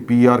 PR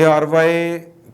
ARY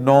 9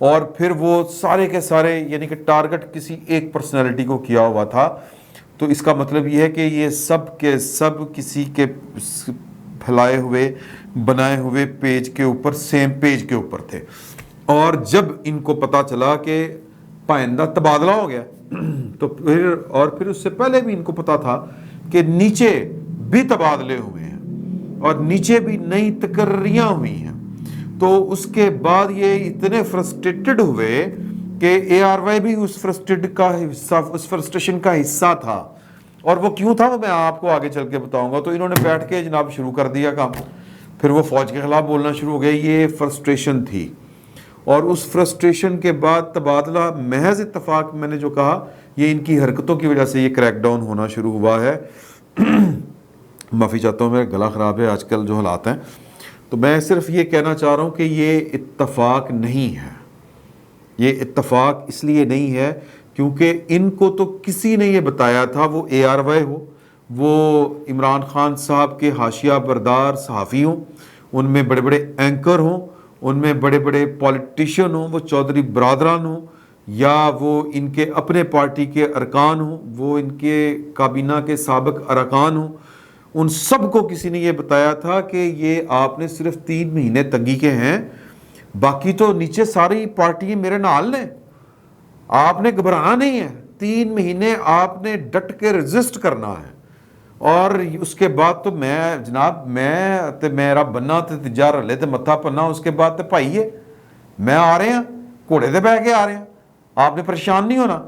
اور پھر وہ سارے کے سارے یعنی کہ ٹارگٹ کسی ایک پرسنالٹی کو کیا ہوا تھا. تو اس کا مطلب یہ ہے کہ یہ سب کے سب کسی کے پھیلائے ہوئے بنائے ہوئے پیج کے اوپر سیم پیج کے اوپر تھے. اور جب ان کو پتا چلا کہ پائندہ تبادلہ ہو گیا تو پھر اس سے پہلے بھی ان کو پتا تھا کہ نیچے بھی تبادلے ہوئے ہیں اور نیچے بھی نئی تقرریاں ہوئی ہیں. تو اس کے بعد یہ اتنے فرسٹریٹڈ ہوئے کہ اے آر وائی بھی اس فرسٹریشن کا حصہ تھا. اور وہ کیوں تھا وہ میں آپ کو آگے چل کے بتاؤں گا. تو انہوں نے بیٹھ کے جناب شروع کر دیا کام. پھر وہ فوج کے خلاف بولنا شروع ہو گئے. یہ فرسٹریشن تھی. اور اس فرسٹریشن کے بعد تبادلہ محض اتفاق میں نے جو کہا یہ ان کی حرکتوں کی وجہ سے یہ کریک ڈاؤن ہونا شروع ہوا ہے. معافی چاہتا ہوں، میرا گلا خراب ہے آج کل جو حالات ہیں. تو میں صرف یہ کہنا چاہ رہا ہوں کہ یہ اتفاق نہیں ہے. یہ اتفاق اس لیے نہیں ہے کیونکہ ان کو تو کسی نے یہ بتایا تھا، وہ اے آر وائی ہو، وہ عمران خان صاحب کے حاشیہ بردار صحافی ہوں، ان میں بڑے بڑے اینکر ہوں، ان میں بڑے بڑے پولیٹیشین ہوں، وہ چودھری برادران ہوں، یا وہ ان کے اپنے پارٹی کے ارکان ہوں، وہ ان کے کابینہ کے سابق ارکان ہوں، ان سب کو کسی نے یہ بتایا تھا کہ یہ آپ نے صرف 3 مہینے تنگی کے ہیں، باقی تو نیچے ساری پارٹی میرے نال نے، آپ نے گھبرانا نہیں ہے. 3 مہینے آپ نے ڈٹ کے ریزسٹ کرنا ہے. اور اس کے بعد تو میں جناب میں تے میرا بننا تے تجار رلے تے متھا پنا. اس کے بعد تے بھائی ہے میں آ رہے ہیں گھوڑے تے بہ کے آ رہے ہیں، آپ نے پریشان نہیں ہونا.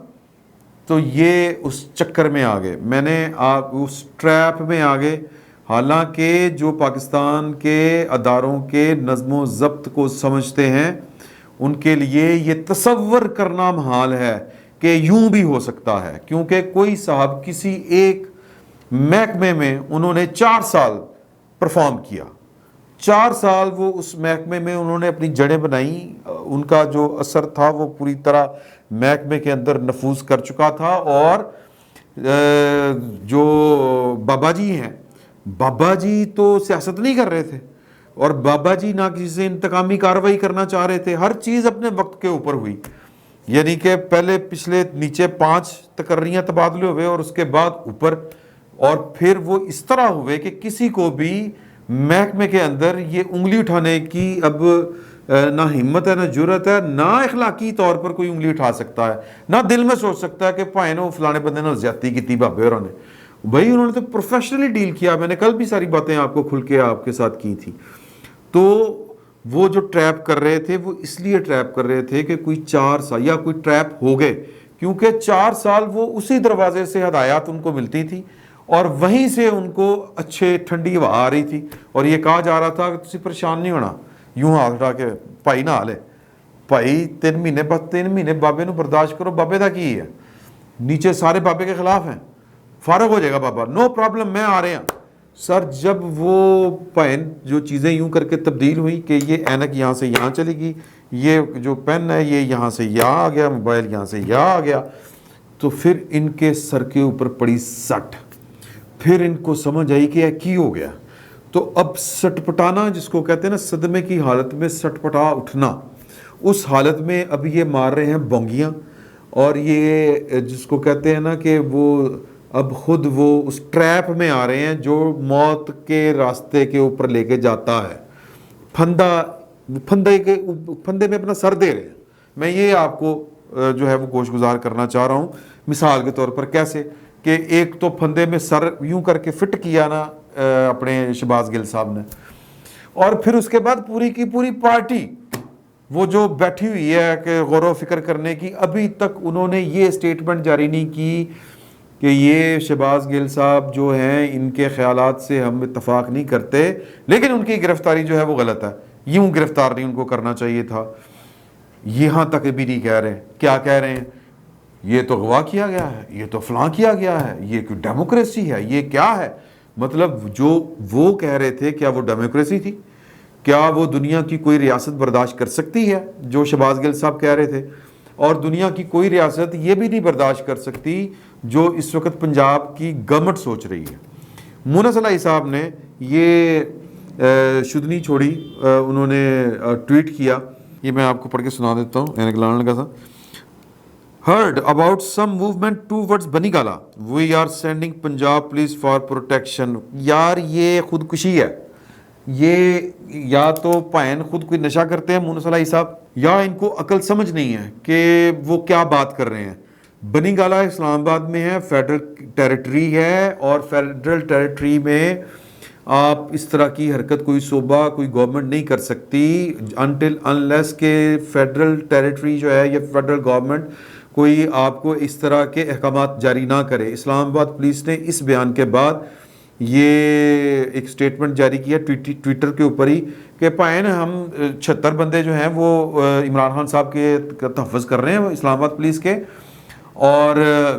تو یہ اس چکر میں آ گئے، میں نے آپ اس ٹریپ میں آ گئے. حالانکہ جو پاکستان کے اداروں کے نظم و ضبط کو سمجھتے ہیں ان کے لیے یہ تصور کرنا محال ہے کہ یوں بھی ہو سکتا ہے. کیونکہ کوئی صاحب کسی ایک محکمے میں انہوں نے 4 سال پرفارم کیا، 4 سال وہ اس محکمے میں انہوں نے اپنی جڑیں بنائیں. ان کا جو اثر تھا وہ پوری طرح محکمے کے اندر نفوذ کر چکا تھا. اور جو بابا جی ہیں، بابا جی تو سیاست نہیں کر رہے تھے، اور بابا جی نہ کسی سے انتقامی کارروائی کرنا چاہ رہے تھے. ہر چیز اپنے وقت کے اوپر ہوئی. یعنی کہ پہلے پچھلے نیچے 5 تقرریاں تبادلے ہوئے اور اس کے بعد اوپر. اور پھر وہ اس طرح ہوئے کہ کسی کو بھی محکمے کے اندر یہ انگلی اٹھانے کی اب نہ ہمت ہے، نہ جرت ہے، نہ اخلاقی طور پر کوئی انگلی اٹھا سکتا ہے، نہ دل میں سوچ سکتا ہے کہ بھائی نو فلانے بندے نے زیادتی کی تھی بابے اور نے. بھائی انہوں نے تو پروفیشنلی ڈیل کیا. میں نے کل بھی ساری باتیں آپ کو کھل کے آپ کے ساتھ کی تھی. تو وہ جو ٹریپ کر رہے تھے وہ اس لیے ٹریپ کر رہے تھے کہ کوئی 4 سال یا کوئی ٹریپ ہو گئے، کیونکہ 4 سال وہ اسی دروازے سے ہدایات ان کو ملتی تھی اور وہیں سے ان کو اچھے ٹھنڈی ہوا آ رہی تھی. اور یہ کہا جا رہا تھا کہ تسی پریشان نہیں ہونا، یوں ہاتھ اٹھا کے بھائی نہ لے بھائی 3 مہینے بعد 3 مہینے بابے نو برداشت کرو. بابے دا کی ہے، نیچے سارے بابے کے خلاف ہیں، فارغ ہو جائے گا بابا، نو پرابلم، میں آ رہے ہیں. سر جب وہ پین جو چیزیں یوں کر کے تبدیل ہوئی کہ یہ اینک یہاں سے یہاں چلی گئی، یہ جو پین ہے یہ یہاں سے یہاں آ گیا، موبائل یہاں سے یہاں آ گیا، تو پھر ان کے سر کے اوپر پڑی سٹ. پھر ان کو سمجھ آئی کہ یہ کی ہو گیا. تو اب سٹ پٹانا جس کو کہتے ہیں نا، صدمے کی حالت میں سٹ پٹا اٹھنا، اس حالت میں اب یہ مار رہے ہیں بونگیاں. اور یہ جس کو کہتے ہیں نا کہ وہ اب خود وہ اس ٹریپ میں آ رہے ہیں جو موت کے راستے کے اوپر لے کے جاتا ہے. پھندے میں اپنا سر دے رہے ہیں. میں یہ آپ کو جو ہے وہ گوش گزار کرنا چاہ رہا ہوں مثال کے طور پر. کیسے کہ ایک تو پھندے میں سر یوں کر کے فٹ کیا نا اپنے شہباز گل صاحب نے، اور پھر اس کے بعد پوری کی پوری پارٹی وہ جو بیٹھی ہوئی ہے کہ غور و فکر کرنے کی، ابھی تک انہوں نے یہ اسٹیٹمنٹ جاری نہیں کی کہ یہ شہباز گل صاحب جو ہیں ان کے خیالات سے ہم اتفاق نہیں کرتے، لیکن ان کی گرفتاری جو ہے وہ غلط ہے، یوں گرفتار نہیں ان کو کرنا چاہیے تھا. یہاں تک بھی نہیں کہہ رہے. کیا کہہ رہے ہیں؟ یہ تو اغوا کیا گیا ہے، یہ تو فلاں کیا گیا ہے، یہ کوئی ڈیموکریسی ہے، یہ کیا ہے. مطلب جو وہ کہہ رہے تھے کیا وہ ڈیموکریسی تھی؟ کیا وہ دنیا کی کوئی ریاست برداشت کر سکتی ہے جو شہباز گل صاحب کہہ رہے تھے؟ اور دنیا کی کوئی ریاست یہ بھی نہیں برداشت کر سکتی جو اس وقت پنجاب کی گورنمنٹ سوچ رہی ہے. مونس علیہ صاحب نے یہ شدنی چھوڑی، انہوں نے ٹویٹ کیا یہ میں آپ کو پڑھ کے سنا دیتا ہوں, اینک لانے لگا تھا. Heard about some movement towards Banigala. We are sending Punjab police for protection. یار یہ خودکشی ہے. یہ یا تو پائن خود کوئی نشہ کرتے ہیں مونس علیہ صاحب, یا ان کو عقل سمجھ نہیں ہے کہ وہ کیا بات کر رہے ہیں. بنیگالا اسلام آباد میں ہے, فیڈرل ٹیریٹری ہے, اور فیڈرل ٹیریٹری میں آپ اس طرح کی حرکت کوئی صوبہ کوئی گورنمنٹ نہیں کر سکتی انٹل انلیس کہ فیڈرل ٹیریٹری جو ہے یا فیڈرل گورنمنٹ کوئی آپ کو اس طرح کے احکامات جاری نہ کرے. اسلام آباد پولیس نے اس بیان کے بعد یہ ایک سٹیٹمنٹ جاری کیا ٹویٹر کے اوپر ہی کہ پائن ہم 76 بندے جو ہیں وہ عمران خان صاحب کے تحفظ کر رہے ہیں اسلام آباد پولیس کے, اور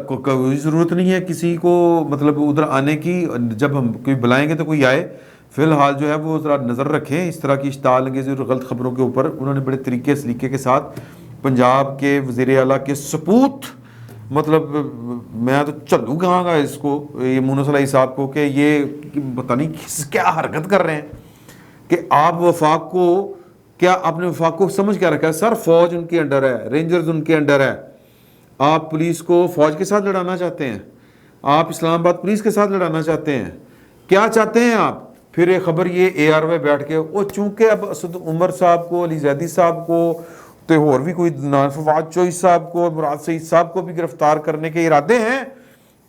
کوئی ضرورت نہیں ہے کسی کو مطلب ادھر آنے کی. جب ہم کوئی بلائیں گے تو کوئی آئے. فی الحال جو ہے وہ ذرا نظر رکھیں اس طرح کی اشتعال انگیز اور غلط خبروں کے اوپر. انہوں نے بڑے طریقے سلیقے کے ساتھ پنجاب کے وزیر اعلیٰ کے سپوت, مطلب میں تو چلوں کہاں گا اس کو, یہ مونس علیہ صاحب کو, کہ یہ پتہ نہیں کیا حرکت کر رہے ہیں کہ آپ وفاق کو کیا آپ نے وفاق کو سمجھ کیا رکھا ہے. سر فوج ان کے انڈر ہے, رینجرز ان کے انڈر ہے. آپ پولیس کو فوج کے ساتھ لڑانا چاہتے ہیں, آپ اسلام آباد پولیس کے ساتھ لڑانا چاہتے ہیں, کیا چاہتے ہیں آپ؟ پھر ایک خبر یہ اے آر وائی بیٹھ کے وہ چونکہ اب اسد عمر صاحب کو, علی زیدی صاحب کو, تو اور بھی کوئی فواد چوہی صاحب کو, مراد سعید صاحب کو بھی گرفتار کرنے کے ارادے ہیں,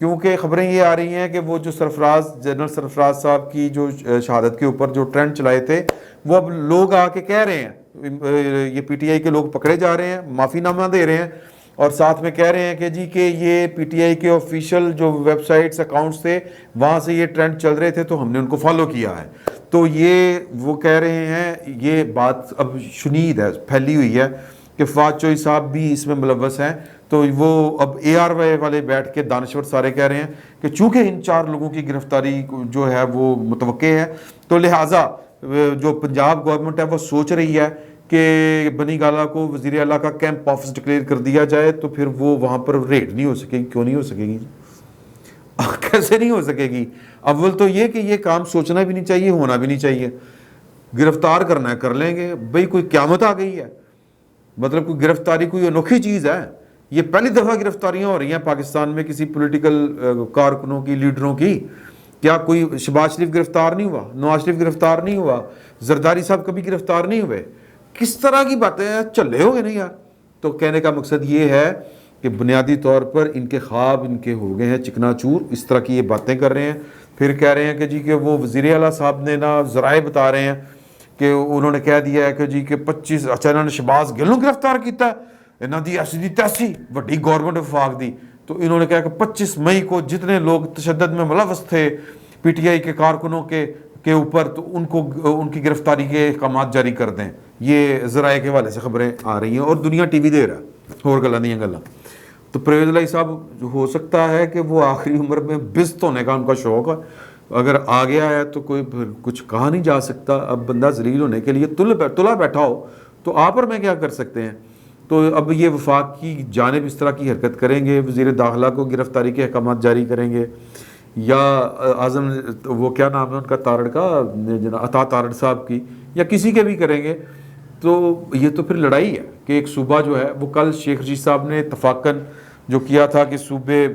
کیونکہ خبریں یہ آ رہی ہیں کہ وہ جو سرفراز جنرل سرفراز صاحب کی جو شہادت کے اوپر جو ٹرینڈ چلائے تھے وہ اب لوگ آ کے کہہ رہے ہیں, یہ پی ٹی آئی کے لوگ پکڑے جا رہے ہیں, معافی نامہ دے رہے ہیں, اور ساتھ میں کہہ رہے ہیں کہ جی کہ یہ پی ٹی آئی کے آفیشیل جو ویب سائٹس اکاؤنٹس تھے وہاں سے یہ ٹرینڈ چل رہے تھے تو ہم نے ان کو فالو کیا ہے. تو یہ وہ کہہ رہے ہیں, یہ بات اب شنید ہے, پھیلی ہوئی ہے کہ فواد چوہی صاحب بھی اس میں ملوث ہیں. تو وہ اب اے آر وائی والے بیٹھ کے دانشور سارے کہہ رہے ہیں کہ چونکہ ان 4 لوگوں کی گرفتاری جو ہے وہ متوقع ہے, تو لہٰذا جو پنجاب گورنمنٹ ہے وہ سوچ رہی ہے کہ بنیگالا کو وزیر اعلیٰ کا کیمپ آفس ڈکلیئر کر دیا جائے, تو پھر وہ وہاں پر ریڈ نہیں ہو سکے گی. کیوں نہیں ہو سکے گی؟ کیسے نہیں ہو سکے گی؟ اول تو یہ کہ یہ کام سوچنا بھی نہیں چاہیے, ہونا بھی نہیں چاہیے. گرفتار کرنا ہے کر لیں گے بھئی, کوئی قیامت آ گئی ہے؟ مطلب کوئی گرفتاری کوئی انوکھی چیز ہے؟ یہ پہلی دفعہ گرفتاریاں ہو رہی ہیں پاکستان میں کسی پولیٹیکل کارکنوں کی, لیڈروں کی. کیا کوئی شہباز شریف گرفتار نہیں ہوا, نواز شریف گرفتار نہیں ہوا, زرداری صاحب کبھی گرفتار نہیں ہوئے؟ کس طرح کی باتیں ہیں, چلے ہو گئے نہیں یار. تو کہنے کا مقصد یہ ہے کہ بنیادی طور پر ان کے خواب ان کے ہو گئے ہیں چکنا چور, اس طرح کی یہ باتیں کر رہے ہیں. پھر کہہ رہے ہیں کہ جی کہ وہ وزیر اعلیٰ صاحب نے نا ذرائع بتا رہے ہیں کہ انہوں نے کہہ دیا ہے کہ جی کہ 25 اچھا انہوں نے شہباز گل نوں گرفتار کیتا ہے, انہوں دی ایسی دی تیسی وڈی گورنمنٹ وفاق دی. تو انہوں نے کہا کہ 25 مئی کو جتنے لوگ تشدد میں ملوث تھے پی ٹی آئی کے کارکنوں کے اوپر, تو ان کو ان کی گرفتاری کے احکامات جاری کر دیں. یہ ذرائع کے حوالے سے خبریں آ رہی ہیں اور دنیا ٹی وی دے رہا ہے, اور گلاں نہیں گلاں. تو پرویز الہی صاحب ہو سکتا ہے کہ وہ آخری عمر میں بست ہونے کا ان کا شوق ہے, اگر آ گیا ہے تو کوئی پھر کچھ کہا نہیں جا سکتا. اب بندہ ذلیل ہونے کے لیے تلا بیٹھا ہو تو آپ اور میں کیا کر سکتے ہیں. تو اب یہ وفاق کی جانب اس طرح کی حرکت کریں گے, وزیر داخلہ کو گرفتاری کے احکامات جاری کریں گے, یا اعظم وہ کیا نام ہے ان کا تارڑ کا, عطا تارڑ صاحب کی, یا کسی کے بھی کریں گے. تو یہ تو پھر لڑائی ہے کہ ایک صوبہ جو ہے وہ کل شیخ رشید صاحب نے اتفاقاً جو کیا تھا کہ صوبے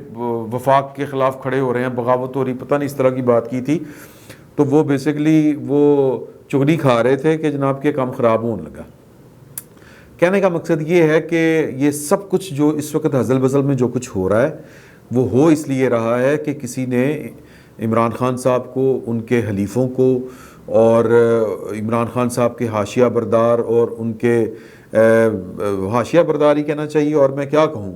وفاق کے خلاف کھڑے ہو رہے ہیں, بغاوت ہو رہی, پتہ نہیں اس طرح کی بات کی تھی. تو وہ بیسیکلی وہ چگنی کھا رہے تھے کہ جناب کے کام خراب ہونے لگا. کہنے کا مقصد یہ ہے کہ یہ سب کچھ جو اس وقت ہزل بزل میں جو کچھ ہو رہا ہے وہ ہو اس لیے رہا ہے کہ کسی نے عمران خان صاحب کو, ان کے حلیفوں کو, اور عمران خان صاحب کے حاشیہ بردار اور ان کے حاشیہ بردار ہی کہنا چاہیے, اور میں کیا کہوں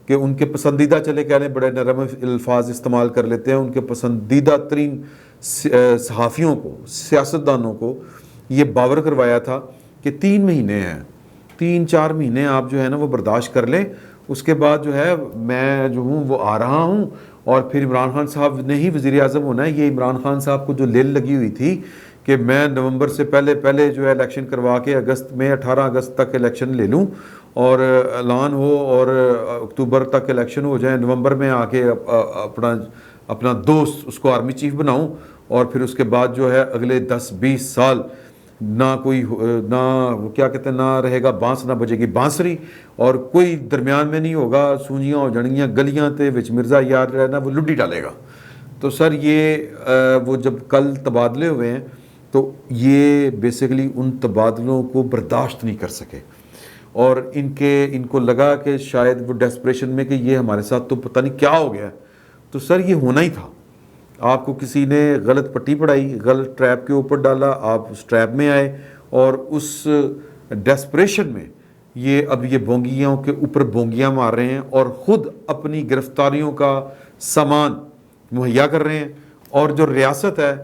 کہ ان کے پسندیدہ, چلے کہہ لیں بڑے نرم الفاظ استعمال کر لیتے ہیں, ان کے پسندیدہ ترین صحافیوں کو, سیاستدانوں کو یہ باور کروایا تھا کہ 3 مہینے ہیں, 3-4 مہینے آپ جو ہے نا وہ برداشت کر لیں, اس کے بعد جو ہے میں جو ہوں وہ آ رہا ہوں, اور پھر عمران خان صاحب نے ہی وزیر اعظم ہونا ہے. یہ عمران خان صاحب کو جو لل لگی ہوئی تھی کہ میں نومبر سے پہلے جو ہے الیکشن کروا کے اگست میں 18 اگست تک الیکشن لے لوں اور اعلان ہو, اور اکتوبر تک الیکشن ہو جائے, نومبر میں آ کے اپنا دوست اس کو آرمی چیف بناؤں, اور پھر اس کے بعد جو ہے اگلے 10-20 سال نہ کوئی نہ وہ کیا کہتے ہیں، نہ رہے گا بانس نہ بجے گی بانسری، اور کوئی درمیان میں نہیں ہوگا، سونجیاں ہو جانگیاں گلیاں تے وچ مرزا یار رہنا وہ لڈی ڈالے گا۔ تو سر یہ وہ جب کل تبادلے ہوئے ہیں تو یہ بیسیکلی ان تبادلوں کو برداشت نہیں کر سکے، اور ان کو لگا کہ شاید وہ ڈیسپریشن میں کہ یہ ہمارے ساتھ تو پتہ نہیں کیا ہو گیا ہے۔ تو سر یہ ہونا ہی تھا، آپ کو کسی نے غلط پٹی پڑھائی، غلط ٹریپ کے اوپر ڈالا، آپ اس ٹریپ میں آئے، اور اس ڈیسپریشن میں اب یہ بونگیوں کے اوپر بونگیاں مار رہے ہیں اور خود اپنی گرفتاریوں کا سامان مہیا کر رہے ہیں۔ اور جو ریاست ہے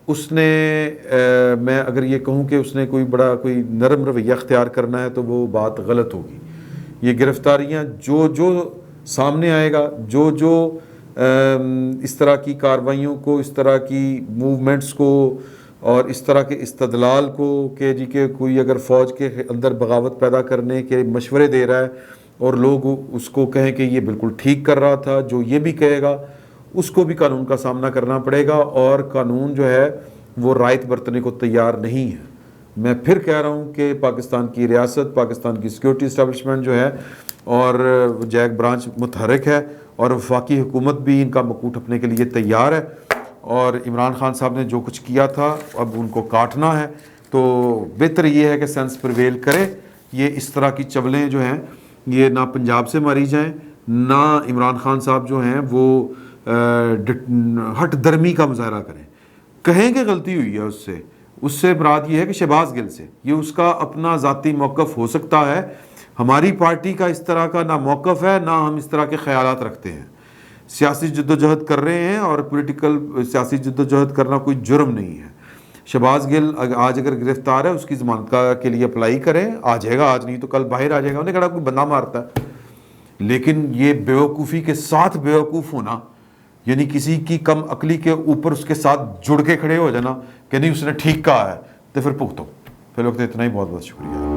اس نے میں اگر یہ کہوں کہ اس نے کوئی نرم رویہ اختیار کرنا ہے تو وہ بات غلط ہوگی۔ یہ گرفتاریاں جو سامنے آئے گا، جو اس طرح کی کارروائیوں کو، اس طرح کی موومنٹس کو، اور اس طرح کے استدلال کو کہ جی کہ کوئی اگر فوج کے اندر بغاوت پیدا کرنے کے مشورے دے رہا ہے اور لوگ اس کو کہیں کہ یہ بالکل ٹھیک کر رہا تھا، جو یہ بھی کہے گا اس کو بھی قانون کا سامنا کرنا پڑے گا، اور قانون جو ہے وہ رائت برتنے کو تیار نہیں ہے۔ میں پھر کہہ رہا ہوں کہ پاکستان کی ریاست، پاکستان کی سیکورٹی اسٹیبلشمنٹ جو ہے اور جیک برانچ متحرک ہے، اور وفاقی حکومت بھی ان کا مکوٹ اپنے کے لیے تیار ہے، اور عمران خان صاحب نے جو کچھ کیا تھا اب ان کو کاٹنا ہے۔ تو بہتر یہ ہے کہ سینس پریویل کرے، یہ اس طرح کی چولیں جو ہیں یہ نہ پنجاب سے ماری جائیں، نہ عمران خان صاحب جو ہیں وہ ہٹ درمی کا مظاہرہ کریں، کہیں کہ غلطی ہوئی ہے اس سے مراد یہ ہے کہ شہباز گل سے، یہ اس کا اپنا ذاتی موقف ہو سکتا ہے، ہماری پارٹی کا اس طرح کا نہ موقف ہے، نہ ہم اس طرح کے خیالات رکھتے ہیں۔ سیاسی جدوجہد کر رہے ہیں، اور پولیٹیکل سیاسی جدوجہد کرنا کوئی جرم نہیں ہے۔ شہباز گل آج اگر گرفتار ہے، اس کی ضمانت کے لیے اپلائی کریں، آ جائے گا، آج نہیں تو کل باہر آ جائے گا، انہیں کہا کوئی بندہ مارتا ہے۔ لیکن یہ بیوقوفی کے ساتھ بیوقوف ہونا، یعنی کسی کی کم عقلی کے اوپر اس کے ساتھ جڑ کے کھڑے ہو جانا کہ نہیں اس نے ٹھیک کہا ہے، تو پھر پختو پھر وقت اتنا ہی، بہت بہت شکریہ۔